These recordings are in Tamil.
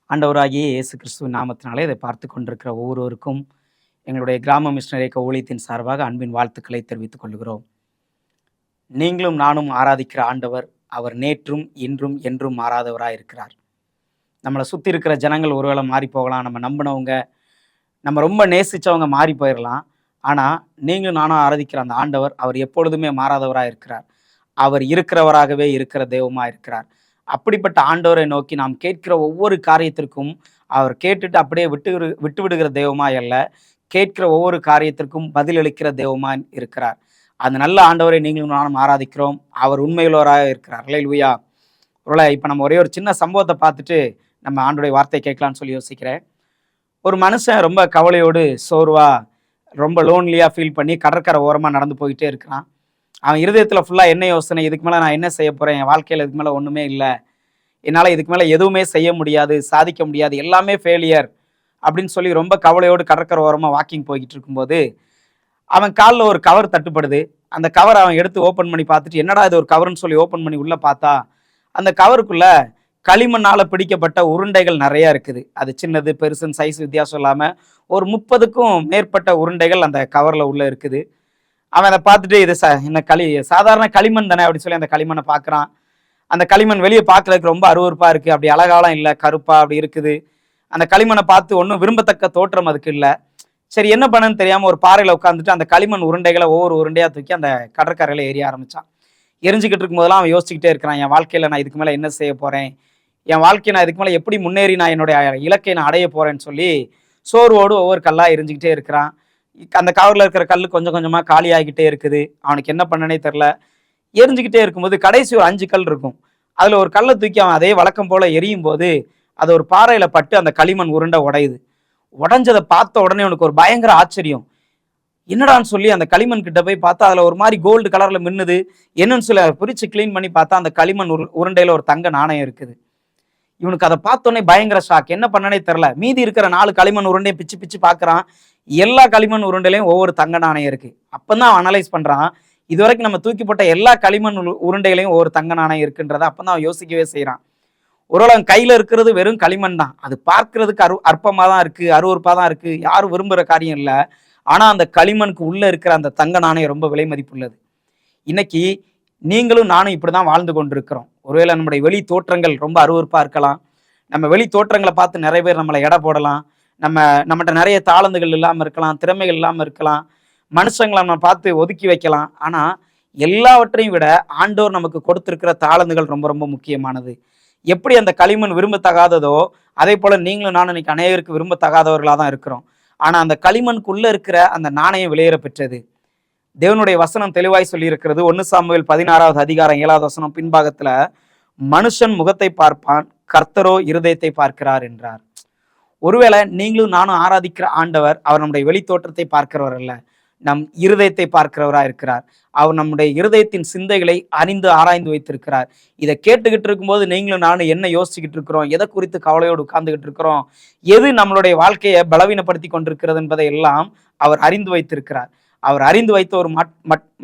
ஆண்டவராகிய இயேசு கிறிஸ்துவின் நாமத்தினாலே இதை பார்த்து கொண்டிருக்கிற ஒவ்வொருவருக்கும் எங்களுடைய கிராம மிஷனரி இயக்க ஊழியத்தின் சார்பாக அன்பின் வாழ்த்துக்களை தெரிவித்துக் கொள்கிறோம். நீங்களும் நானும் ஆராதிக்கிற ஆண்டவர், அவர் நேற்றும் இன்றும் என்றும் மாறாதவராய் இருக்கிறார். நம்மளை சுற்றி இருக்கிற ஜனங்கள் ஒருவேளை மாறி போகலாம், நம்ம நம்பினவங்க, நம்ம ரொம்ப நேசிச்சவங்க மாறி போயிடலாம். ஆனால் நீங்களும் நானும் ஆராதிக்கிற அந்த ஆண்டவர், அவர் எப்பொழுதுமே மாறாதவராய் இருக்கிறார். அவர் இருக்கிறவராகவே இருக்கிற தெய்வமாக இருக்கிறார். அப்படிப்பட்ட ஆண்டவரை நோக்கி நாம் கேட்கிற ஒவ்வொரு காரியத்திற்கும் அவர் கேட்டுட்டு அப்படியே விட்டு விடுகிற தெய்வமாய் அல்ல, கேட்கிற ஒவ்வொரு காரியத்திற்கும் பதிலளிக்கிற தெய்வமாய் இருக்கிறார். அந்த நல்ல ஆண்டவரை நீங்களும் நானும் ஆராதிக்கிறோம். அவர் உண்மையுள்ளவராக இருக்கிறார். அல்லேலூயா. ஒருவேளை இப்போ நம்ம ஒரே ஒரு சின்ன சம்பவத்தை பார்த்துட்டு நம்ம ஆண்டோடைய வார்த்தை கேட்கலான்னு சொல்லி யோசிக்கிறேன். ஒரு மனுஷன் ரொம்ப கவலையோடு சோர்வா ரொம்ப லோன்லியாக ஃபீல் பண்ணி கடற்கரை ஓரமாக நடந்து போயிட்டே இருக்கிறான். அவன் இருதயத்தில் ஃபுல்லாக என்ன யோசனை, இதுக்கு மேலே நான் என்ன செய்ய போகிறேன், என் வாழ்க்கையில் இதுக்கு மேலே ஒன்றுமே இல்லை, என்னால் இதுக்கு மேலே எதுவுமே செய்ய முடியாது, சாதிக்க முடியாது, எல்லாமே ஃபெயிலியர் அப்படின்னு சொல்லி ரொம்ப கவலையோடு கடற்கரை ஓரமாக வாக்கிங் போய்கிட்டு இருக்கும்போது அவன் காலில் ஒரு கவர் தட்டுப்படுது. அந்த கவர் அவன் எடுத்து ஓப்பன் பண்ணி பார்த்துட்டு, என்னடா இது ஒரு கவர்னு சொல்லி ஓப்பன் பண்ணி உள்ளே பார்த்தா அந்த கவருக்குள்ள களிமண்ணால் பிடிக்கப்பட்ட உருண்டைகள் நிறைய இருக்குது. அது சின்னது பெருசுன்னு சைஸ் வித்தியாசம் இல்லாமல் ஒரு 30க்கும் மேற்பட்ட உருண்டைகள் அந்த கவரில் உள்ளே இருக்குது. அவன் அதை பார்த்துட்டு இது என்ன சாதாரண களிமண் தானே அப்படின்னு சொல்லி அந்த களிமண்ணை பார்க்குறான். அந்த களிமண் வெளியே பார்க்கறதுக்கு ரொம்ப அருவருப்பாக இருக்குது, அப்படி அழகாலாம் இல்லை, கருப்பாக அப்படி இருக்குது. அந்த களிமண்ணை பார்த்து ஒன்றும் விரும்பத்தக்க தோற்றம் அதுக்கு இல்லை. சரி என்ன பண்ணுன்னு தெரியாமல் ஒரு பாறையில் உட்காந்துட்டு அந்த களிமண் உருண்டைகளை ஒவ்வொரு உருண்டையாக தூக்கி அந்த கடற்கரையில் எரிய ஆரம்பித்தான். எரிஞ்சிக்கிட்டு இருக்கும்போதெல்லாம் அவன் யோசிச்சுக்கிட்டே இருக்கிறான், என் வாழ்க்கையில் நான் இதுக்கு மேலே என்ன செய்ய போகிறேன், என் வாழ்க்கையை நான் இதுக்கு மேலே எப்படி முன்னேறி நான் என்னுடைய இலக்கை நான் அடைய போகிறேன்னு சொல்லி சோர்வோடு ஒவ்வொரு கல்லாக எரிஞ்சிக்கிட்டே இருக்கிறான். அந்த கவரில் இருக்கிற கல் கொஞ்சம் கொஞ்சமாக காலி ஆகிக்கிட்டே இருக்குது. அவனுக்கு என்ன பண்ணனே தெரில. எரிஞ்சிக்கிட்டே இருக்கும்போது கடைசி ஒரு 5 கல் இருக்கும். அதில் ஒரு கல்லை தூக்கி அவன் அதே வழக்கம் போல் எரியும் போது அது ஒரு பாறையில் பட்டு அந்த களிமண் உருண்டை உடையுது. உடஞ்சதை பார்த்த உடனே அவனுக்கு ஒரு பயங்கர ஆச்சரியம். என்னடான்னு சொல்லி அந்த களிமண் கிட்ட போய் பார்த்தா அதில் ஒரு மாதிரி கோல்டு கலரில் மின்னுது. என்னன்னு சொல்லி அதை பிரித்து க்ளீன் பண்ணி பார்த்தா அந்த களிமண் உருண்டையில் ஒரு தங்க நாணயம் இருக்குது. இவனுக்கு அதை பார்த்தோன்னே பயங்கர ஷாக். என்ன பண்ணனே தெரில. மீதி இருக்கிற 4 களிமண் உருண்டையை பிச்சு பிச்சு பார்க்குறான். எல்லா களிமண் உருண்டையிலையும் ஒவ்வொரு தங்க நாணயம் இருக்குது. அப்போ தான் அவன் அனலைஸ் பண்ணுறான், இது வரைக்கும் நம்ம தூக்கி போட்ட எல்லா களிமண் உருண்டைகளையும் ஒவ்வொரு தங்க நாணயம் இருக்குன்றதை அப்போ தான் அவன் யோசிக்கவே செய்கிறான். ஒருவேளை அவன் கையில் இருக்கிறது வெறும் களிமண் தான். அது பார்க்கறதுக்கு அற்பமாக தான் இருக்குது, அருவருப்பாக தான் இருக்குது, யாரும் விரும்புகிற காரியம் இல்லை. ஆனால் அந்த களிமணுக்கு உள்ளே இருக்கிற அந்த தங்க நாணயம் ரொம்ப விலை மதிப்புள்ளது. இன்னைக்கு நீங்களும் நானும் இப்படி தான் வாழ்ந்து கொண்டிருக்கிறோம். ஒருவேளை நம்முடைய வெளி தோற்றங்கள் ரொம்ப அருவருப்பாக இருக்கலாம். நம்ம வெளி தோற்றங்களை பார்த்து நிறைய பேர் நம்மளை எடை போடலாம். நம்மகிட்ட நிறைய தாளந்துகள் இல்லாமல் இருக்கலாம், திறமைகள் இல்லாமல் இருக்கலாம், மனுஷங்களை நம்ம பார்த்து ஒதுக்கி வைக்கலாம். ஆனால் எல்லாவற்றையும் விட ஆண்டோர் நமக்கு கொடுத்துருக்கிற தாளந்துகள் ரொம்ப ரொம்ப முக்கியமானது. எப்படி அந்த களிமண் விரும்பத்தகாததோ அதே போல் நீங்களும் நானும் இன்னைக்கு அநேகருக்கு விரும்பத்தகாதவர்களாக தான் இருக்கிறோம். ஆனால் அந்த களிமண்குள்ளே இருக்கிற அந்த நாணயம் விலையேற பெற்றது. தேவனுடைய வசனம் தெளிவாய் சொல்லி இருக்கிறது. 1 சாமுவேல் 16வது அதிகாரம் 7வது வசனம் பின்பாகத்தில், மனுஷன் முகத்தை பார்ப்பான், கர்த்தரோ இருதயத்தை பார்க்கிறார் என்றார். ஒருவேளை நீங்களும் நானும் ஆராதிக்கிற ஆண்டவர் அவர் நம்முடைய வெளி தோற்றத்தை பார்க்கிறவர் அல்ல, நம் இருதயத்தை பார்க்கிறவராக இருக்கிறார். அவர் நம்முடைய இருதயத்தின் சிந்தைகளை அறிந்து ஆராய்ந்து வைத்திருக்கிறார். இதை கேட்டுக்கிட்டு இருக்கும்போது நீங்களும் நானும் என்ன யோசிச்சுக்கிட்டு இருக்கிறோம், எதை குறித்து கவலையோடு உட்கார்ந்துகிட்டு இருக்கிறோம், எது நம்மளுடைய வாழ்க்கையை பலவீனப்படுத்தி கொண்டிருக்கிறது என்பதை எல்லாம் அவர் அறிந்து வைத்திருக்கிறார். அவர் அறிந்து வைத்த ஒரு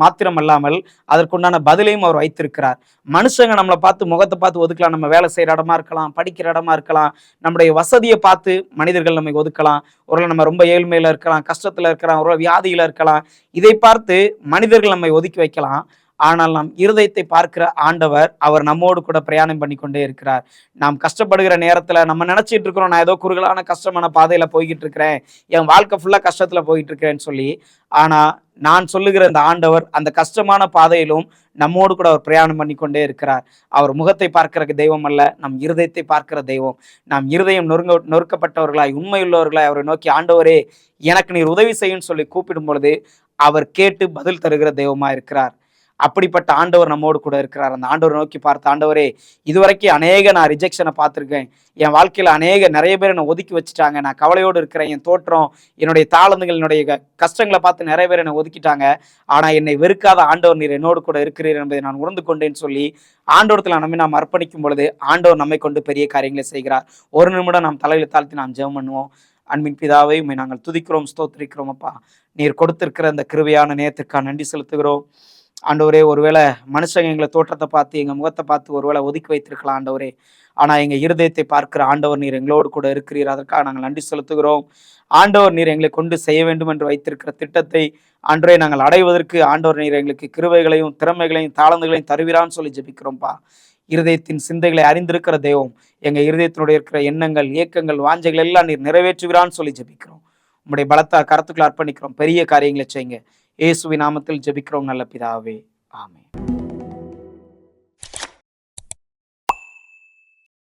மாத்திரம் அல்லாமல் அதற்குண்டான பதிலையும் அவர் வைத்திருக்கிறார். மனுஷங்க நம்மளை பார்த்து முகத்தை பார்த்து ஒதுக்கலாம். நம்ம வேலை செய்கிற இடமா இருக்கலாம், படிக்கிற இடமா இருக்கலாம், நம்முடைய வசதியை பார்த்து மனிதர்கள் நம்மை ஒதுக்கலாம். ஒருவேளை நம்ம ரொம்ப ஏழ்மையில இருக்கலாம், கஷ்டத்தில் இருக்கலாம், ஒரு வியாதியில இருக்கலாம். இதை பார்த்து மனிதர்கள் நம்மை ஒதுக்கி வைக்கலாம். ஆனால் நாம் இருதயத்தை பார்க்கிற ஆண்டவர் அவர் நம்மோடு கூட பிரயாணம் பண்ணி கொண்டே இருக்கிறார். நாம் கஷ்டப்படுகிற நேரத்தில் நம்ம நினைச்சிட்டு இருக்கிறோம், நான் ஏதோ குறுகலான கஷ்டமான பாதையில போய்கிட்டு இருக்கிறேன், என் வாழ்க்கை ஃபுல்லா கஷ்டத்துல போயிட்டு இருக்கிறேன்னு சொல்லி. ஆனா நான் சொல்லுகிற இந்த ஆண்டவர் அந்த கஷ்டமான பாதையிலும் நம்மோடு கூட அவர் பிரயாணம் பண்ணி கொண்டே இருக்கிறார். அவர் முகத்தை பார்க்கிற தெய்வம் அல்ல, நம் இருதயத்தை பார்க்கிற தெய்வம். நாம் இருதயம் நொறுக்கப்பட்டவர்களாய் உண்மையுள்ளவர்களாய் அவரை நோக்கி, ஆண்டவரே எனக்கு நீர் உதவி செய்யுன்னு சொல்லி கூப்பிடும் பொழுது அவர் கேட்டு பதில் தருகிற தெய்வமா இருக்கிறார். அப்படிப்பட்ட ஆண்டவர் நம்மோடு கூட இருக்கிறார். அந்த ஆண்டவரை நோக்கி பார்த்த, ஆண்டவரே இதுவரைக்கும் அநேக நான் ரிஜெக்ஷனை பார்த்துருக்கேன், என் வாழ்க்கையில் நிறைய பேர் என்னை ஒதுக்கி வச்சுட்டாங்க, நான் கவலையோடு இருக்கிறேன், என் தோற்றம், என்னுடைய தாளந்துகள், என்னுடைய கஷ்டங்களை பார்த்து நிறைய பேர் என்னை ஒதுக்கிட்டாங்க. ஆனால் என்னை வெறுக்காத ஆண்டவர் நீர் என்னோடு கூட இருக்கிறீர் என்பதை நான் உணர்ந்து கொண்டேன்னு சொல்லி ஆண்டவரத்தில் நம்மை நாம் அர்ப்பணிக்கும் பொழுது ஆண்டவர் நம்மை கொண்டு பெரிய காரியங்களை செய்கிறார். ஒரு நிமிடம் நாம் தலையில் தாழ்த்தி நாம் ஜெபம் பண்ணுவோம். அன்பின் பிதாவை உம்மை நாங்கள் துதிக்கிறோம், ஸ்தோத்திரிக்கிறோம். அப்பா, நீர் கொடுத்திருக்கிற அந்த கிருபையான நேயத்துக்காக நன்றி செலுத்துகிறோம். ஆண்டவரே, ஒருவேளை மனுஷங்க எங்களை தோற்றத்தை பார்த்து எங்கள் முகத்தை பார்த்து ஒருவேளை ஒதுக்கி வைத்திருக்கலாம் ஆண்டவரே. ஆனால் எங்கள் இருதயத்தை பார்க்கிற ஆண்டவர் நீர் எங்களோடு கூட இருக்கிறீர். அதற்காக நாங்கள் நன்றி செலுத்துகிறோம். ஆண்டவர் நீர் எங்களை கொண்டு செய்ய வேண்டும் என்று வைத்திருக்கிற திட்டத்தை ஆண்டவரே நாங்கள் அடைவதற்கு ஆண்டவர் நீர் எங்களுக்கு கிருபைகளையும் திறமைகளையும் தாளந்துகளையும் தருவீரான்னு சொல்லி ஜெபிக்கிறோம்ப்பா. இருதயத்தின் சிந்தைகளை அறிந்திருக்கிற தெய்வம், எங்கள் இருதயத்தினுடைய இருக்கிற எண்ணங்கள், இயக்கங்கள், வாஞ்சைகள் எல்லாம் நீர் நிறைவேற்றுகிறான்னு சொல்லி ஜெபிக்கிறோம். உம்முடைய பலத்த கருத்துக்களை அர்ப்பணிக்கிறோம். பெரிய காரியங்களை செய்யுங்க. இயேசுவின் நாமத்தில் ஜெபிக்கிறோம் நல்ல பிதாவே, ஆமென்.